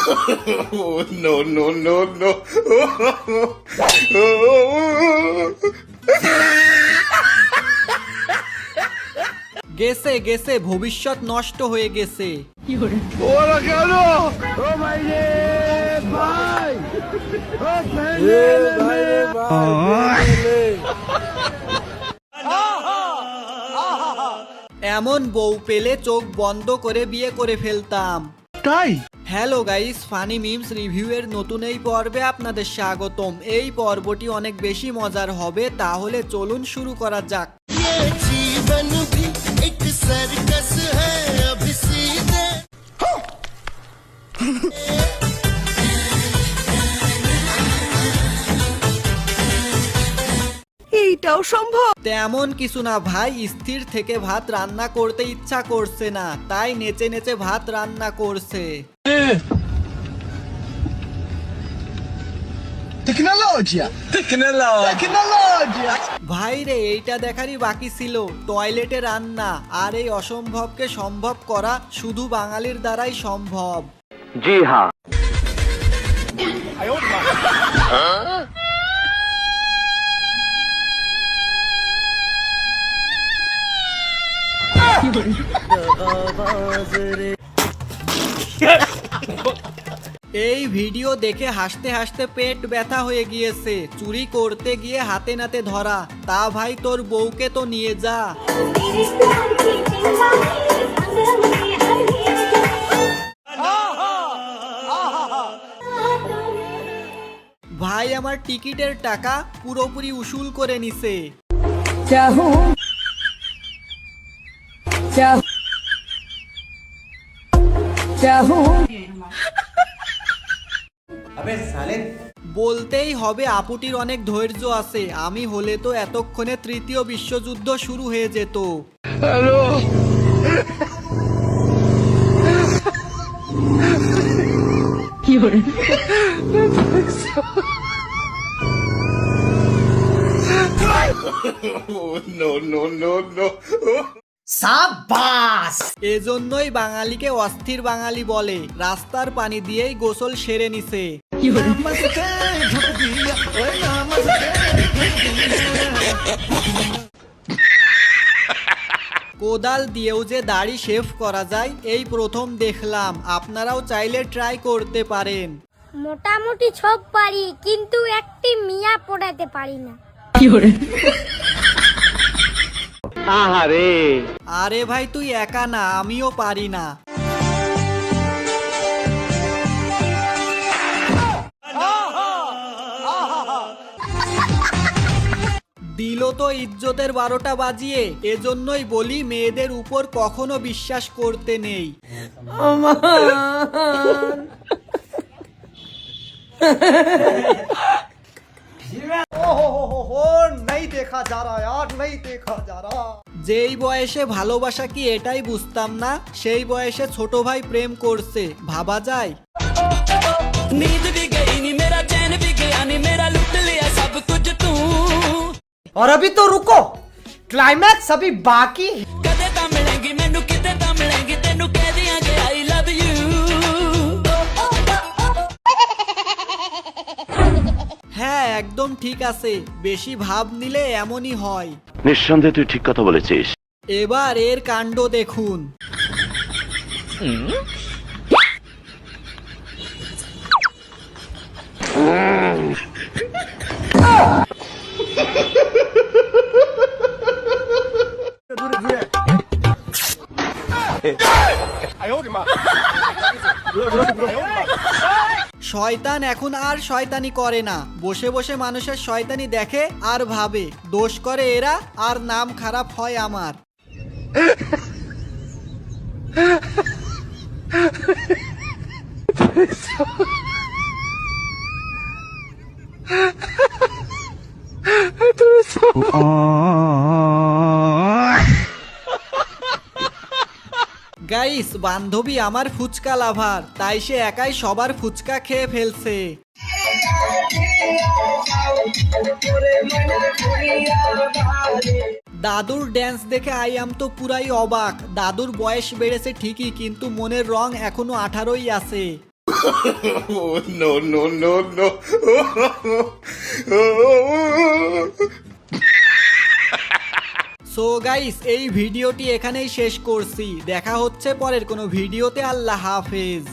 No, no, no, no. গেছে গেছে, ভবিষ্যৎ নষ্ট হয়ে গেছে। ওরা কেন? ও ভাই রে ভাই, ও ভাই রে ভাই। এমন বউ পেলে চোখ বন্ধ করে বিয়ে করে ফেলতাম। তাই hello guys, funny memes review এর নতুন এই পর্বে আপনাদের স্বাগতম। এই পর্বটি অনেক বেশি মজার হবে, তাহলে চলুন শুরু করা যাক। जीवन भी एक सर्कस है अभी सीधे এইটাও সম্ভব? তেমন কিছু না ভাই, স্থির থেকে ভাত রান্না করতে ইচ্ছা করছে না, তাই নেচে নেচে ভাত রান্না করছে। টেকনোলজিয়া। ভাই রে, এইটা দেখারই বাকি ছিল, টয়লেটে রান্না। আর এই অসম্ভবকে সম্ভব করা শুধু বাঙালির দ্বারাই সম্ভব। जी हाँ। এই ভিডিও দেখে হাসতে হাসতে পেট ব্যথা হয়ে গিয়েছে। চুরি করতে গিয়ে হাতে নাতে ধরা। তা ভাই, তোর বউকে তো নিয়ে যা। ভাই আমার টিকিটের টাকা পুরোপুরি উসুল করে নিছে। বলতেই হবে আপুটির অনেক ধৈর্য আছে। আমি হলে তো এতক্ষণে তৃতীয় বিশ্বযুদ্ধ শুরু হয়ে যেত। Hello, No, no, no, no. এজন্যই বাঙালিকে অস্থির বাঙালি বলে। রাস্তার পানি দিয়েই গোসল সেরে নিছে। কোদাল দিয়েও যে দাড়ি শেভ করা যায়, এই প্রথম দেখলাম। আপনারাও চাইলে ট্রাই করতে পারেন। মোটামুটি সব পারি, কিন্তু একটি মিয়া পড়াতে পারি না। আরে ভাই, তুই একা না, আমিও পারি না। দিল তো ইজ্জতের 12টা বাজিয়ে। এজন্যই বলি, মেয়েদের উপর কখনো বিশ্বাস করতে নেই। যেই বয়সে ভালোবাসা কি এটাই বুঝতাম না, সেই বয়সে ছোট ভাই প্রেম করছে। ভাবা যায়? नींद भी गई नी मेरा चैन भी गया नी मेरा लुट लिया सब कुछ तू। और अभी तो रुको, क्लाइमैक्स अभी बाकी है। कदे ता मिलेंगी मैनू किते ता मिलेंगी तेनू कह दिया कि आई लव यू। হ্যাঁ, একদম ঠিক আছে। বেশি ভাব নিলে এমনই হয়। নিঃসন্দেহে তুই ঠিক কথা বলেছিস। এবার এর কাণ্ড দেখুন। শয়তান এখন আর শয়তানি করে না, বসে বসে মানুষের শয়তানি দেখে আর ভাবে দোষ করে এরা, আর নাম খারাপ হয় আমার। গাইস, বান্ধবী আমার ফুচকা লাভার, তাই সে একাই সবার ফুচকা খেয়ে ফেলছে। দাদুর ড্যান্স দেখে আই আম তো পুরাই অবাক। দাদুর বয়স বেড়েছে ঠিকই, কিন্তু মনের রং এখনো 18ই আছে। Oh, no, no, no, no. So guys, এই ভিডিওটি এখানেই শেষ করছি। দেখা হচ্ছে পরের কোনো ভিডিওতে। আল্লাহ হাফেজ।